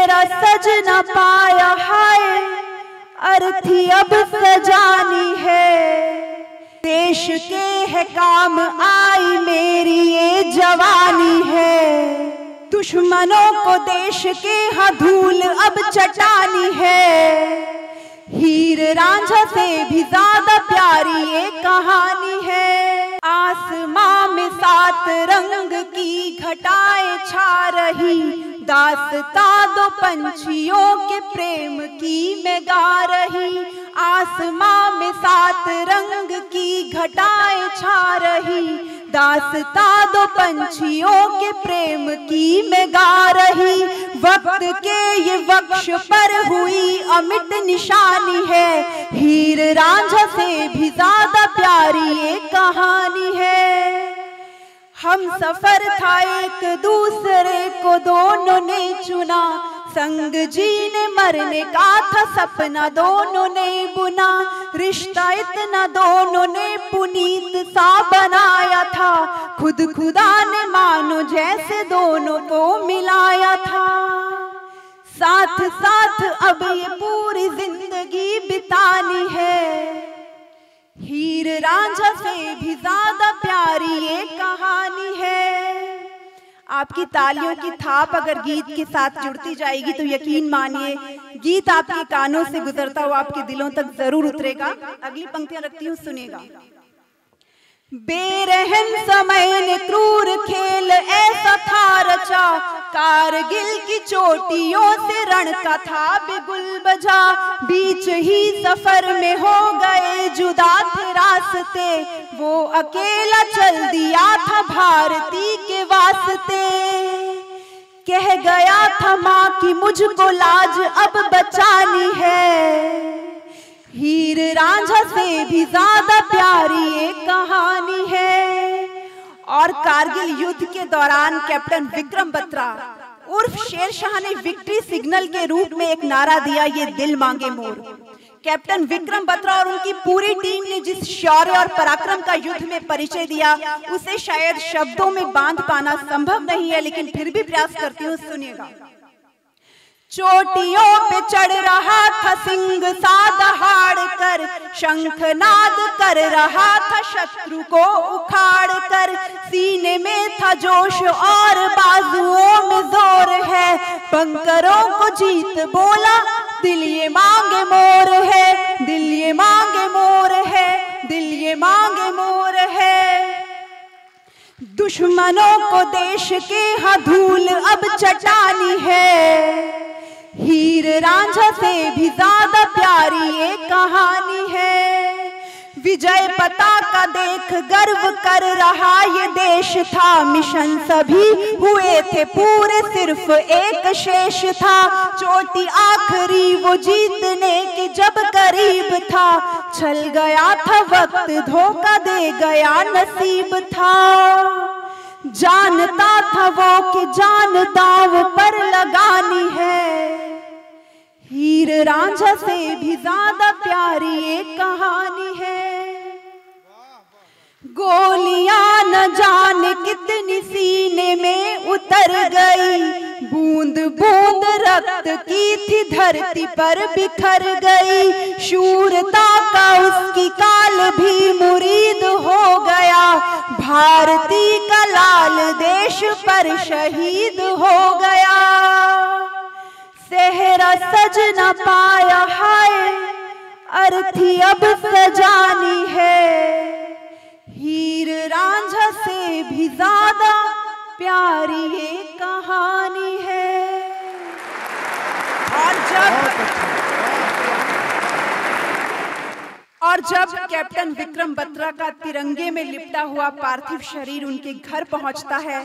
सेहरा सज न पाया हाय, अर्थी अब सजानी है। देश के है काम आई मेरी ये जवानी है। दुश्मनों को देश के हाँ धूल अब चटानी है। हीर रांझा से भी ज्यादा प्यारी ये कहानी है। आसमां में 7 रंग की घटाएं छा रही, दास्तां 2 पंछियों के प्रेम की मैं गा रही। आसमां में 7 रंग की घटाएं छा रही, दास्तां 2 पंछियों के प्रेम की मैं गा रही। वक्त के ये वक्ष पर हुई अमिट निशानी है। हीर रांझा से भी ज्यादा प्यारी ये कहानी है। हम सफर था एक दूसरे को दोनों ने चुना, संग जीने मरने का था सपना दोनों ने बुना। रिश्ता इतना दोनों ने पुनीत सा बनाया था, खुद खुदा ने मानो जैसे दोनों को मिलाया था। साथ साथ अब ये पूरी जिंदगी बितानी है। हीर रांझा से भी ज्यादा प्यारी ये कहानी है। आपकी तालियों की थाप अगर गीत के साथ जुड़ती जाएगी तो यकीन मानिए गीत आपके कानों से गुजरता हुआ आपके दिलों तक जरूर उतरेगा। अगली पंक्तियां रखती हूँ, सुनिएगा। बेरहम समय ने क्रूर खेल ऐसा था रचा, कारगिल की चोटियों से रण का था बिगुल बजा। बीच ही सफर में हो गए जुदा थे रास्ते, वो अकेला चल दिया था भारती के वास्ते। कह गया था माँ की मुझको लाज अब बचानी है। हीर रांझा से भी ज्यादा प्यारी ये कहानी है। और कारगिल युद्ध के दौरान कैप्टन विक्रम बत्रा उर्फ शेरशाह ने विक्ट्री सिग्नल के रूप में एक नारा दिया, ये दिल मांगे मोर। कैप्टन विक्रम बत्रा और उनकी पूरी टीम ने जिस शौर्य और पराक्रम का युद्ध में परिचय दिया उसे शायद शब्दों में बांध पाना संभव नहीं है, लेकिन फिर भी प्रयास करती हूँ, सुनिएगा। चोटियों पे चढ़ रहा था सिंह सा दहाड़ कर, शंखनाद कर रहा था शत्रु को उखाड़ कर। सीने में था जोश और बाजुओं में जोर है, बंकरों को जीत बोला दिल ये मांगे मोर है, दिल ये मांगे मोर है, दिल ये मांगे मोर है। दुश्मनों को देश के हाँ धूल अब चटानी है। हीर रांझा से भी ज्यादा प्यारी ये कहानी है। विजय पताका देख गर्व कर रहा ये देश था, मिशन सभी हुए थे पूरे सिर्फ एक शेष था। चोटी आखिरी वो जीतने के जब करीब था, छल गया था वक्त धोखा दे गया नसीब था। जानता था वो कि जान दांव पर लगानी है। हीर रांझा से भी ज्यादा प्यारी ये कहानी है। गोलियां न जाने कितनी सीने में उतर गई, बूंद बूंद रक्त की थी धरती पर बिखर गई। शूरता का उसकी काल भी मुरीद हो गया, भारती का लाल देश पर शहीद हो गया। सेहरा सज न पाया हाय, अर्थी अब सजानी है। हीर रांझा से भी ज्यादा प्यारी ये कहानी है। और जब कैप्टन विक्रम बत्रा का तिरंगे में लिपटा हुआ पार्थिव शरीर उनके घर पहुंचता है,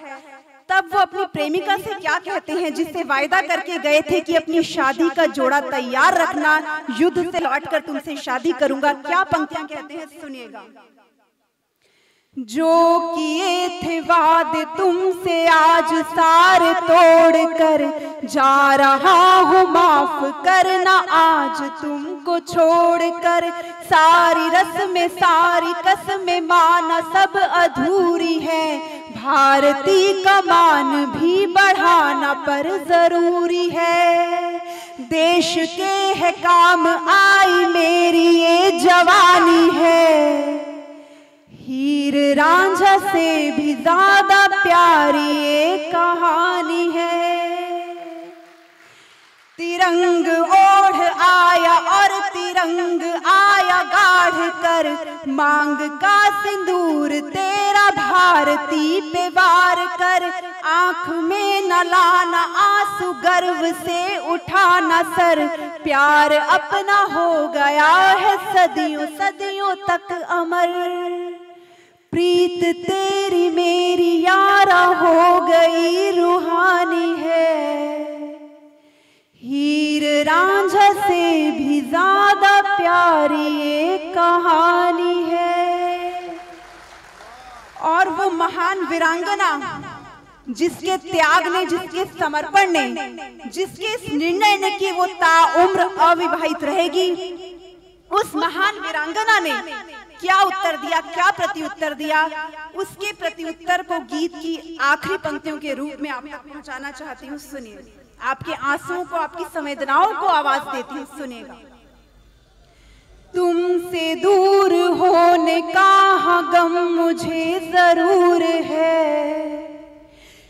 तब वो अपनी प्रेमिका से क्या कहते हैं, जिससे वायदा करके गए थे कि अपनी शादी का जोड़ा तैयार रखना, युद्ध से लौटकर तुमसे शादी करूंगा। क्या पंक्तियां कहते हैं, सुनिएगा। जो किए थे वादे तुमसे आज सारे तोड़ कर, जा रहा हूँ माफ करना आज तुमको छोड़ कर। सारी रस्में सारी कसमें माना सब अधूरी है, भारती का मान भी बढ़ाना पर जरूरी है। देश के है काम आई मेरी ये जवानी है। हीर रांझा से भी ज्यादा प्यारी ये कहानी है। तिरंग ओढ़ आया और तिरंग आया गाढ़ कर, मांग का सिंदूर तेरा भारती पे वार कर। आंख में न लाना आंसू, गर्व से उठाना सर, प्यार अपना हो गया है सदियों सदियों तक अमर। प्रीत तेरी मेरी यारा हो गई रूहानी है। हीर रांझा से भी ज्यादा प्यारी ये कहानी है। और वो महान वीरांगना जिसके त्याग ने, जिसके समर्पण ने, जिसके इस निर्णय ने कि वो ताउम्र अविवाहित रहेगी, उस महान वीरांगना ने क्या उत्तर दिया, क्या प्रत्युत्तर दिया, उसके प्रत्युत्तर को गीत की आखिरी पंक्तियों के रूप में आप तक पहुंचाना चाहती हूँ। सुनिए, आपके आंसुओं को, आपकी संवेदनाओं को आवाज देती हूँ, सुनिएगा। तुमसे दूर होने का गम मुझे जरूर है,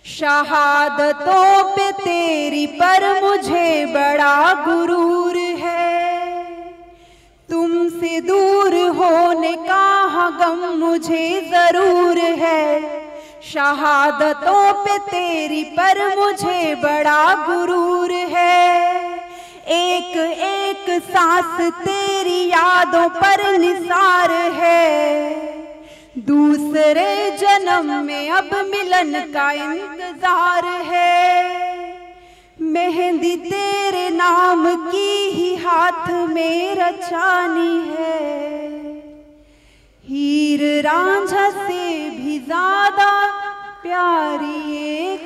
शहादतों पे तेरी पर मुझे बड़ा गुरूर है। तुमसे दूर होने का गम मुझे जरूर है, शहादतों पे तेरी पर मुझे बड़ा गुरूर है। एक एक सांस तेरी यादों पर निसार है, दूसरे जन्म में अब मिलन का इंतजार है। मेहंदी तेरे नाम की ही हाथ में रचानी है। हीर रांझा से भी ज्यादा प्यारी ये